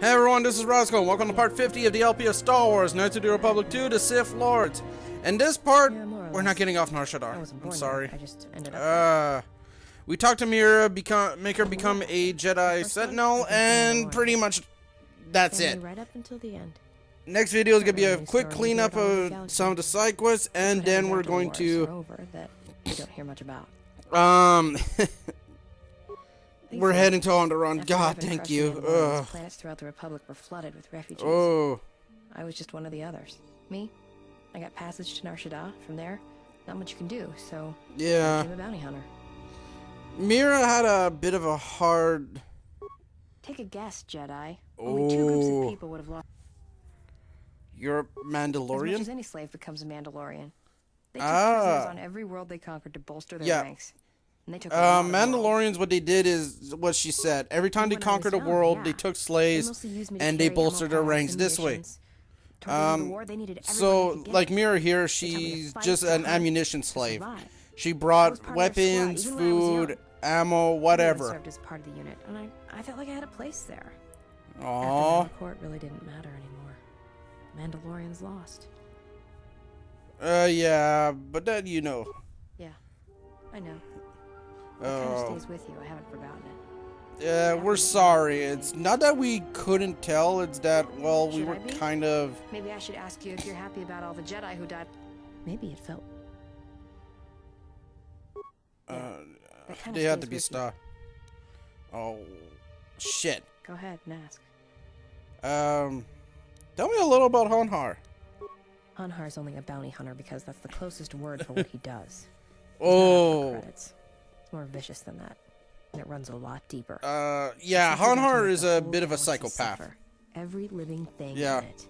Hey everyone, this is Roscoe, and welcome to part 50 of the LP of Star Wars, Knights of the Republic 2, The Sith Lords. In this part, we're not getting off Nar Shaddaa. I'm sorry. I just ended up we talked to Mira, make her become a Jedi Sentinel, and pretty much that's it. Right up until the end. Next video is going to be a quick cleanup of some of the side quests, and then we're going to... that you don't hear much about. We're heading to Onderon. God, thank you. Planets throughout the Republic were flooded with refugees. Oh. I was just one of the others. Me? I got passage to Nar Shaddaa. From there, not much you can do, so yeah. I became a bounty hunter. Mira had a bit of a hard... Take a guess, Jedi. Only two groups of people would have lost. You're a Mandalorian? As much as any slave becomes a Mandalorian. They took prisoners on every world they conquered to bolster their ranks. And they took Mandalorians, what they did is what she said. Every time they conquered a world, they took slaves and they bolstered their ranks this way. So, like Mira here, she's just an ammunition slave. She brought weapons, food, ammo, whatever. I served as part of the unit, and I felt like I had a place there. Aww. After the court really didn't matter anymore. Mandalorians lost. Yeah, but then you know. Yeah, I know. It kind of stays with you. I haven't forgotten it. Yeah, we're sorry. It's not that we couldn't tell. It's that, well, we were kind of... Maybe I should ask you if you're happy about all the Jedi who died. Maybe it felt... they had to be stopped. Oh, shit. Go ahead and ask. Tell me a little about Honhar. Honhar's only a bounty hunter because that's the closest word for what he does. Oh. It's more vicious than that, and it runs a lot deeper. Yeah, Honhar is a bit of a psychopath. Every living thing in it.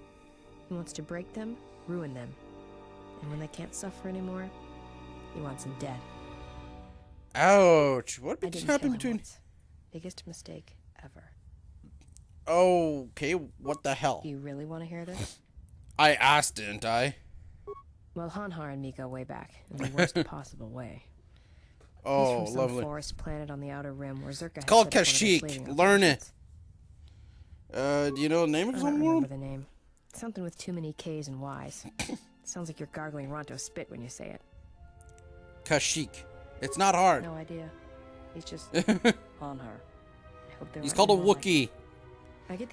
He wants to break them, ruin them, and when they can't suffer anymore, he wants them dead. Ouch! What happened between? Biggest mistake ever. Okay, what the hell? Do you really want to hear this? I asked, didn't I? Well, Honhar and me go way back, in the worst possible way. Oh, He's from some forest planet on the outer rim where Zerka. It's called Kashyyyk. Learn it. Do you know the name of some world? I don't remember the name. Something with too many K's and Y's. Sounds like you're gargling Ronto spit when you say it. Kashyyyk. It's not hard. No idea. He's just Honhar. He's called a Wookiee.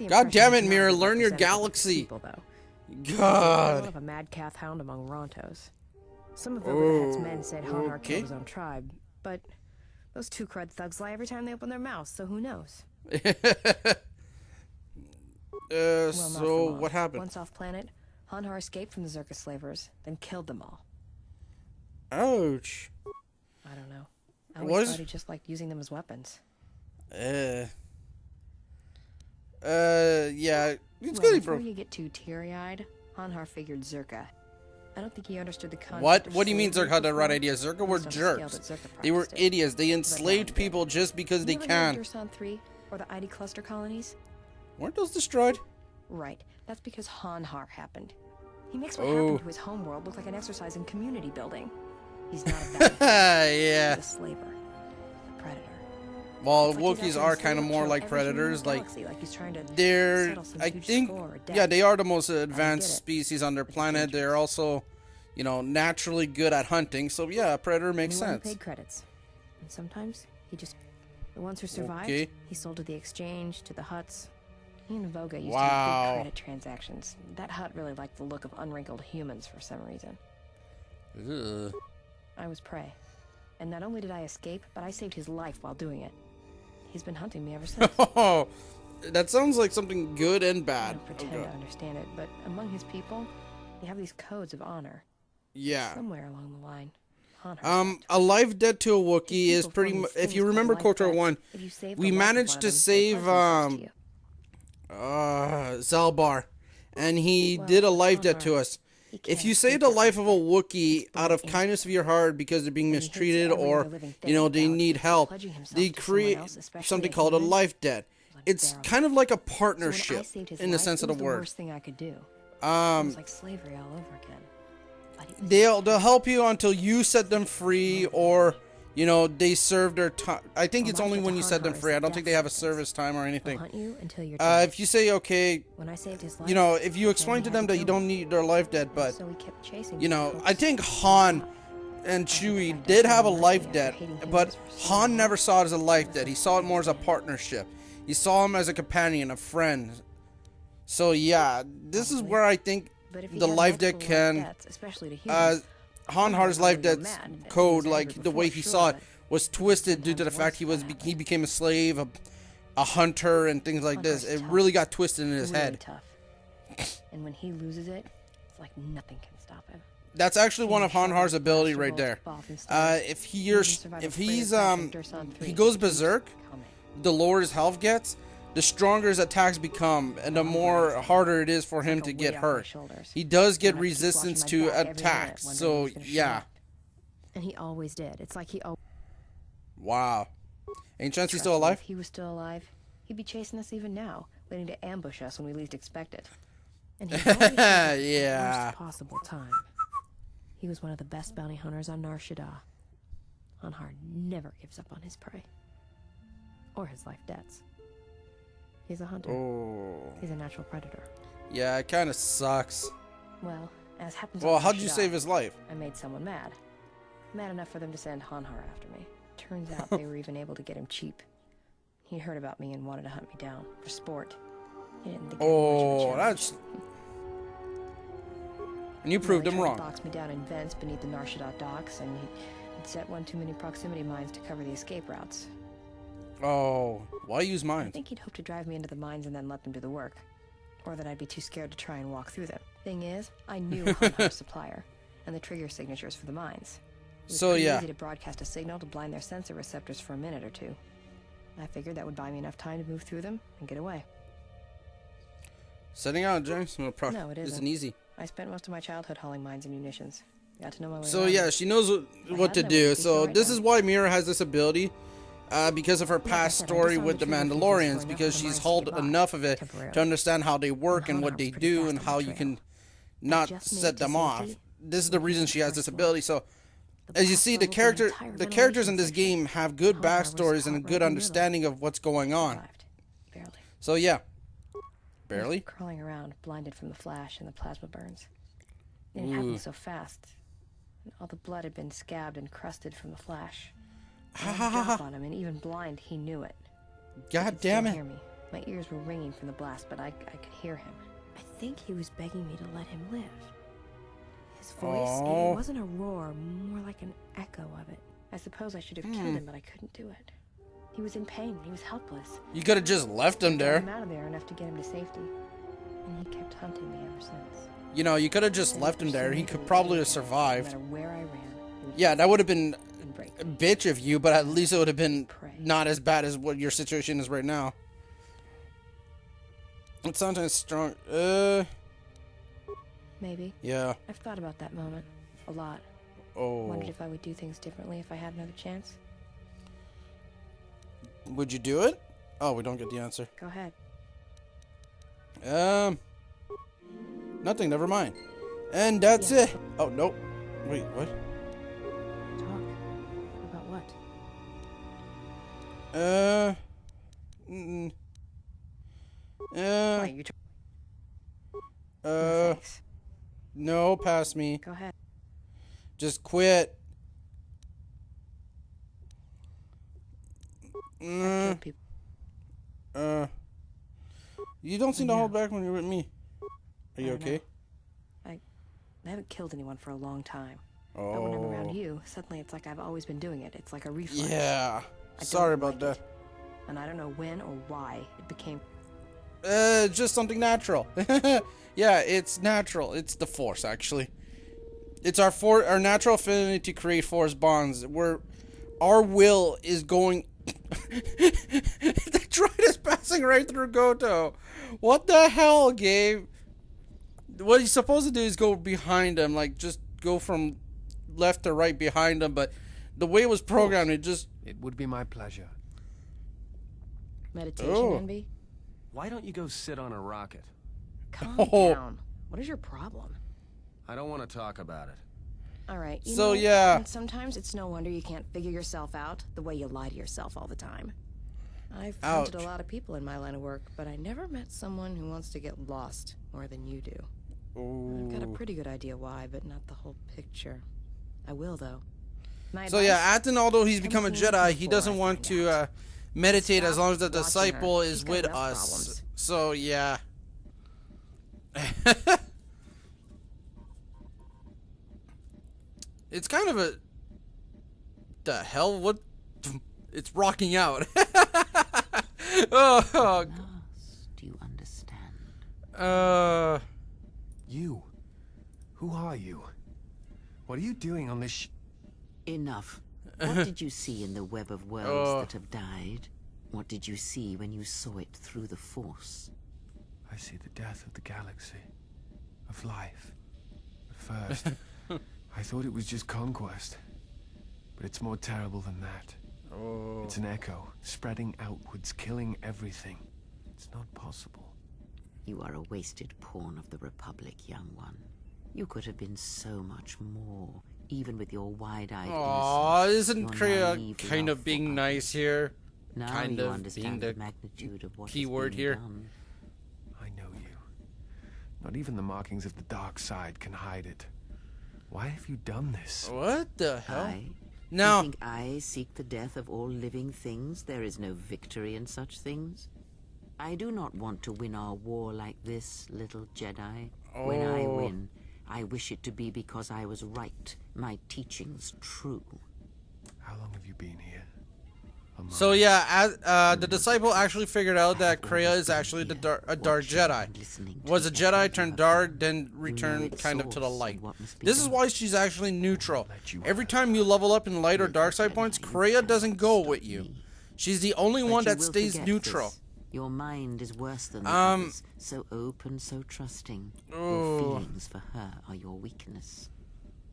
God damn it, Mira! Learn your galaxy. People, though. God. One of a mad calf hound among Rontos. Some of Overhead's men said Honhar killed his own tribe, but those two crud thugs lie every time they open their mouths, so who knows? So what happened? Once off planet, Honhar escaped from the Zerka slavers, then killed them all. Ouch. I don't know. I always thought he just liked using them as weapons. Yeah. It's well, good, before bro. you get too teary-eyed, Honhar figured Zerka. I don't think he understood the concept. What do you mean Zerka had the right idea? Zerka were jerks. They were idiots. They enslaved people just because they can. Dursan 3 or the ID cluster colonies? Weren't those destroyed? Right. That's because Honhar happened. He makes what happened to his homeworld look like an exercise in community building. He's not a bad yeah. He's a slaver. A predator. Well, Wookiees are kind of more like predators. Like they're, I think, yeah, they are the most advanced species on their planet. They're also, you know, naturally good at hunting. So yeah, a predator makes sense. Paid credits, and sometimes he just the ones who survived, he sold to the exchange, to the huts. He and Voga used to make big credit transactions. That hut really liked the look of unwrinkled humans for some reason. Ugh. I was prey, and not only did I escape, but I saved his life while doing it. He's been hunting me ever since. Oh, that sounds like something good and bad. I don't pretend to understand it, but among his people, they have these codes of honor. Yeah. Somewhere along the line. A life debt to a Wookiee is pretty much, if you remember KotOR 1, we managed to save, Zalbar, and he did a life debt to us. If you save the life of a Wookiee out of kindness of your heart because they're being mistreated or, you know, they need help, they create something called a life debt. It's kind of like a partnership in the sense of the word. Like slavery all over again. They'll help you until you set them free, or, you know, they serve their time. I think it's only when you set them free. I don't think they have a service time or anything. Hunt you until you're dead. If you say, okay, When I saved his life, you know, if you explain to them that you don't need their life debt, but, so we kept chasing you know, I think Han and Chewie did have a life debt, but Han never saw it as a life debt. He saw it more as a partnership. He saw him as a companion, a friend. So yeah, this is where I think the life debt can, Han Har's life debt code, like the way he saw it, was twisted due to the fact he became a slave, a hunter, and things like this. It really got twisted in his head. And when he loses it, it's like nothing can stop him. That's actually one of Han Har's ability right there. If he goes berserk, the lower his health gets, the stronger his attacks become, and the more harder it is for him to get hurt. He does get resistance to attacks, so yeah. And he always did. It's like he always... Wow. Any chance he's still alive? If he was still alive, he'd be chasing us even now, waiting to ambush us when we least expect it. And he always had the worst possible time. He was one of the best bounty hunters on Nar Shaddaa. Han Har never gives up on his prey. Or his life debts. He's a hunter. Oh. He's a natural predator. Yeah, it kind of sucks. Well, as happens. Well, how'd you save his life? I made someone mad. Mad enough for them to send Han Har after me. Turns out they were even able to get him cheap. He heard about me and wanted to hunt me down for sport. He didn't think that's... And you proved him wrong. He boxed me down in vents beneath the Nar Shaddaa docks, and he'd set one too many proximity mines to cover the escape routes. Oh, why use mines? I think he'd hoped to drive me into the mines and then let them do the work. Or that I'd be too scared to try and walk through them. Thing is, I knew Han Har's supplier, and the trigger signatures for the mines. It was pretty easy to broadcast a signal to blind their sensor receptors for a minute or two. I figured that would buy me enough time to move through them and get away. Setting out, James? No, it isn't easy. I spent most of my childhood hauling mines and munitions. Got to know my way So around. yeah, she knows what to do. So this is why Mira has this ability. Because of her past story with the Mandalorians, because she's hauled enough of it to understand how they work and what they do and how you can not set them off. This is the reason she has this ability. So, as you see, the characters in this game have good backstories and a good understanding of what's going on. So yeah, barely. Crawling around, blinded from the flash and the plasma burns. It happened so fast. And all the blood had been scabbed and crusted from the flash. Jump on him, and even blind, he knew it. God damn it! Hear me. My ears were ringing from the blast, but I could hear him. I think he was begging me to let him live. His voice, it wasn't a roar, more like an echo of it. I suppose I should have killed him, but I couldn't do it. He was in pain. He was helpless. You could have just left him there. I got him out of there enough to get him to safety, and he kept hunting me ever since. You know, you could have just left him there. He could probably have survived. No matter where I ran. Yeah, that would have been a bitch of you, but at least it would have been not as bad as what your situation is right now. It's sometimes strong. Maybe. Yeah. I've thought about that moment a lot. Wondered if I would do things differently if I had another chance. Would you do it? Oh, we don't get the answer. Go ahead. Nothing. Never mind. And that's it. Oh no. Wait. What? No, pass me. Go ahead. Just quit. You don't seem to hold back when you're with me. Are you okay? I haven't killed anyone for a long time. But when I'm around you, suddenly it's like I've always been doing it. It's like a reflex. Yeah. Sorry about that. And I don't know when or why it became... just something natural. Yeah, it's natural. It's the Force, actually. It's our natural affinity to create Force bonds. Our will is going... The droid is passing right through Goto. What the hell, Gabe? What he's supposed to do is go behind him. Like, just go from left to right behind him. But the way it was programmed, it just... It would be my pleasure. Meditation, Envy? Why don't you go sit on a rocket? Calm down. What is your problem? I don't want to talk about it. All right. So yeah. And sometimes it's no wonder you can't figure yourself out the way you lie to yourself all the time. I've hunted a lot of people in my line of work, but I never met someone who wants to get lost more than you do. Ooh. I've got a pretty good idea why, but not the whole picture. I will, though. So yeah, Atton, although he's become a Jedi, he doesn't want to meditate as long as the disciple is with us. So yeah. It's kind of a... The hell? What? It's rocking out. Oh. Do you understand? You? Who are you? What are you doing on this Enough. What did you see in the web of worlds that have died? What did you see when you saw it through the Force? I see the death of the galaxy. Of life. At first, I thought it was just conquest. But it's more terrible than that. Oh. It's an echo, spreading outwards, killing everything. It's not possible. You are a wasted pawn of the Republic, young one. You could have been so much more, even with your wide-eyed Aww, isn't your Kreia naive kind love of being for nice here? Now Kind you of understand being the magnitude of what key is word being here. done. I know you. Not even the markings of the dark side can hide it. Why have you done this? What the hell? No. No. You think I seek the death of all living things? There is no victory in such things. I do not want to win our war like this, little Jedi. When I win, I wish it to be because I was right, my teachings true. How long have you been here? So yeah, the disciple actually figured out that Kreia is actually a dark Jedi. Was a Jedi, turned dark, then returned kind of to the light. This is why she's actually neutral. Every time you level up in light or dark side points, Kreia doesn't go with you. She's the only one that stays neutral. Your mind is worse than the others, so open, so trusting. Your feelings for her are your weakness.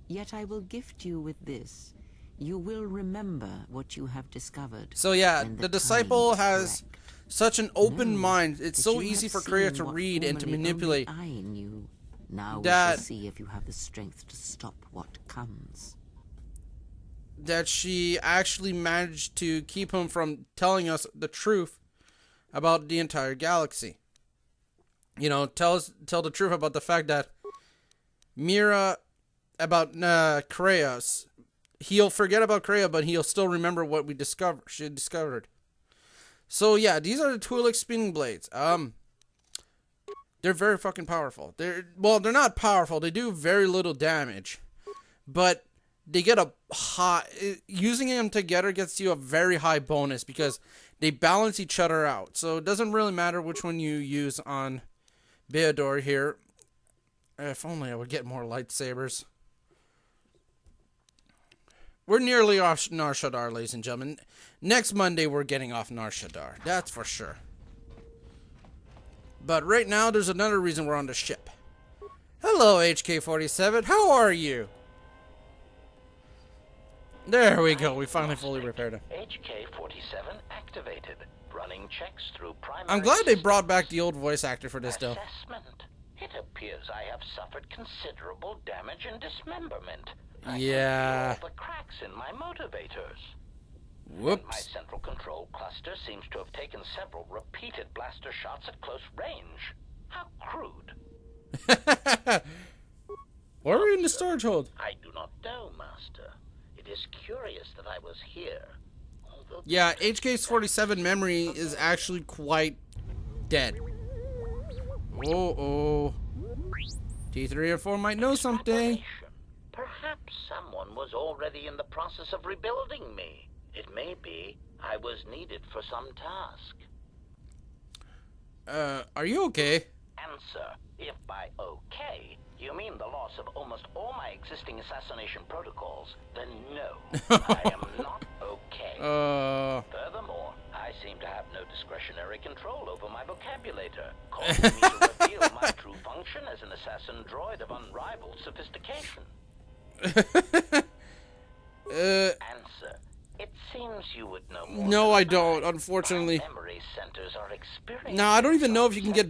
Yet I will gift you with this. You will remember what you have discovered. So yeah, the disciple has such an open mind. It's so easy for Kreia to read and to manipulate. I knew. Now we That shall see if you have the strength to stop what comes. That she actually managed to keep him from telling us the truth about the entire galaxy. You know, tell the truth about the fact that Mira, about Kreia. He'll forget about Kreia, but he'll still remember what she discovered. So yeah, these are the Twi'lek spinning blades. They're very fucking powerful. They're not powerful. They do very little damage, but they get a high. Using them together gets you a very high bonus because they balance each other out. So it doesn't really matter which one you use on Beador here. If only I would get more lightsabers. We're nearly off Nar Shaddaa, ladies and gentlemen. Next Monday, we're getting off Nar Shaddaa. That's for sure. But right now, there's another reason we're on the ship. Hello, HK-47. How are you? There we go. We finally fully repaired him. HK-47 activated. Running checks through primary... I'm glad they brought back the old voice actor for this, though. Assessment. It appears I have suffered considerable damage and dismemberment. Yeah. I can feel all the cracks in my motivators. Whoops. And my central control cluster seems to have taken several repeated blaster shots at close range. How crude. Why are we in the storage hold? I do not know, Master. It is curious that I was here. Yeah, HK-47 memory is actually quite dead. T3 or 4 might know something. Perhaps someone was already in the process of rebuilding me. It may be I was needed for some task. Are you okay? Answer. If by okay, you mean the loss of almost all my existing assassination protocols, then no, I am not okay. Furthermore, I seem to have no discretionary control over my vocabulator, causing me to reveal my true function as an assassin droid of unrivaled sophistication. Answer. It seems you would know more. No, I don't, unfortunately. Memory centers are experiencing. No, I don't even know if you can get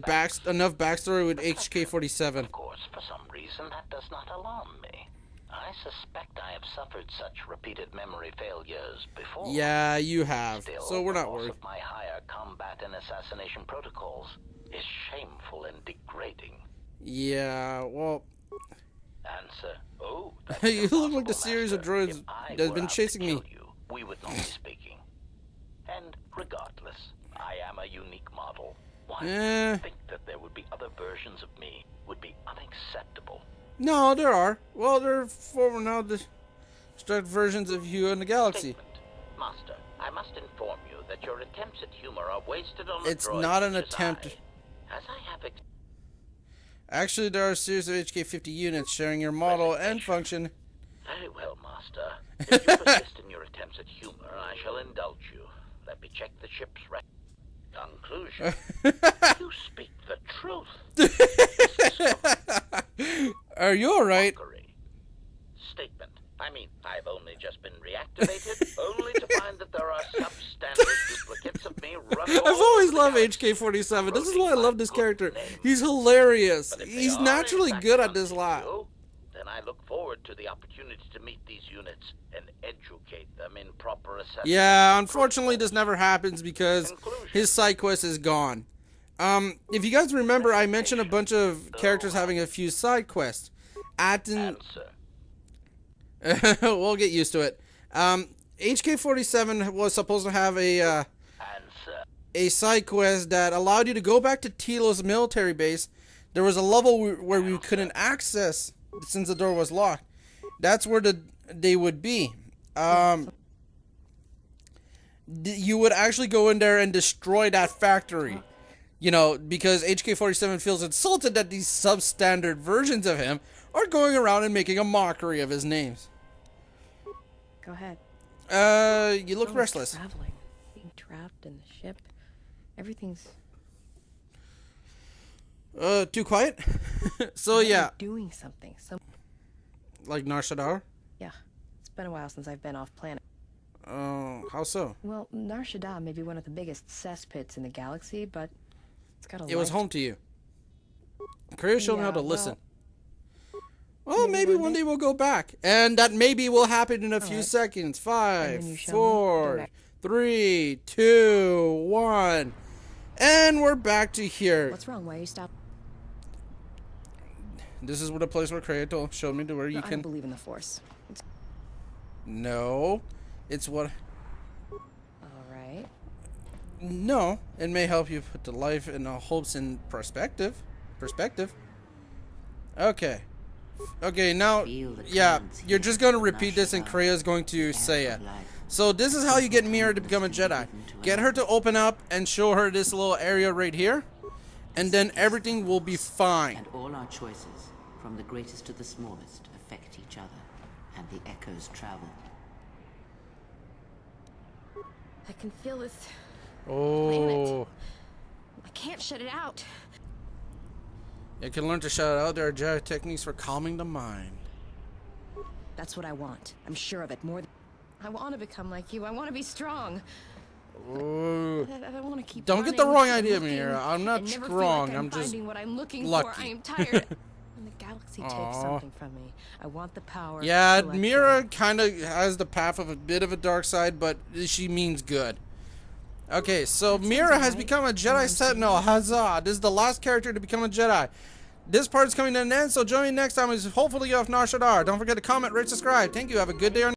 enough backstory with HK-47. Of course, for some reason, that does not alarm me. I suspect I have suffered such repeated memory failures before. Yeah, you have. Still, So we're not the loss worried. of my higher combat and assassination protocols is shameful and degrading. Yeah, well, Answer. Oh, you look like the impossible, series of Master. droids If I that's were been out to chasing me. kill you, we would not be speaking. And regardless, I am a unique model. Why do you think that there would be other versions of me would be unacceptable? No, there are. Well, there are former now destructive versions of you in the galaxy. Statement. Master, I must inform you that your attempts at humor are wasted on It's a droid not an such as attempt. As I have Actually, there are a series of HK-50 units sharing your model and function. Very well, Master. If you persist in your attempts at humor, I shall indulge you. Let me check the ship's record. Conclusion. You speak the truth. Are you alright? Mockery. Statement. I mean, I've only just been reactivated, only to find that there are substandard duplicates of me running all I've always over the loved galaxy. HK-47. This is why I Quoting love my this good character. name. He's hilarious. But if they He's are, naturally in fact, good at this hunting lot. you, then I look forward to the opportunity to meet these units and educate them in proper assessment. Yeah, unfortunately this never happens because Conclusion. his side quest is gone. If you guys remember, I mentioned a bunch of characters having a few side quests. Atten... Answer. We'll get used to it. HK-47 was supposed to have Answer. a side quest that allowed you to go back to Tilo's military base. There was a level where we couldn't access since the door was locked. That's where they would be. You would actually go in there and destroy that factory. You know, because HK-47 feels insulted that these substandard versions of him are going around and making a mockery of his names. Go ahead. You look Oh, restless. Traveling, being trapped in the ship. Everything's Too quiet? So You're yeah, doing something. like Nar Shaddaa? Yeah, it's been a while since I've been off planet. How so? Well, Nar Shaddaa may be one of the biggest cesspits in the galaxy, but it's got a It was life. home to you. Korea showed me how Yeah, to listen. Well, maybe maybe one one day. day we'll go back. And that maybe will happen in a few Alright. seconds. And then 5, you show me, 4, direct. 3, 2, 1. And we're back to here. What's wrong? Why are you stopping? This is the place where Kratos showed me to where you I don't can... believe in the Force. It's No. It's what... all right. No. It may help you put the life and the hopes in perspective. Okay. Okay, now... Yeah, you're just going to repeat this and Krea's going to say it. So this is how you get Mira to become a Jedi. Get her to open up and show her this little area right here. And then everything will be fine. And all our choices, from the greatest to the smallest, affect each other, and the echoes travel. I can feel this. Oh. I can't shut it out. You can learn to shout out. There are Jedi techniques for calming the mind. That's what I want. I'm sure of it. More than I want to become like you. I want to be strong. Ooh. I want to keep. Don't get the running wrong and idea, looking Mira. I'm not and never strong. Feel like I'm just finding what I'm looking lucky. for. I am tired. When the galaxy takes Aw. something from me, I want the power. Yeah, to let Mira go. kind of has the path of a bit of a dark side, but she means good. Okay, so Mira has become a Jedi Sentinel. Huzzah! This is the last character to become a Jedi. This part is coming to an end, so join me next time as hopefully you have Nar Shaddaa. Don't forget to comment, rate, subscribe. Thank you. Have a good day.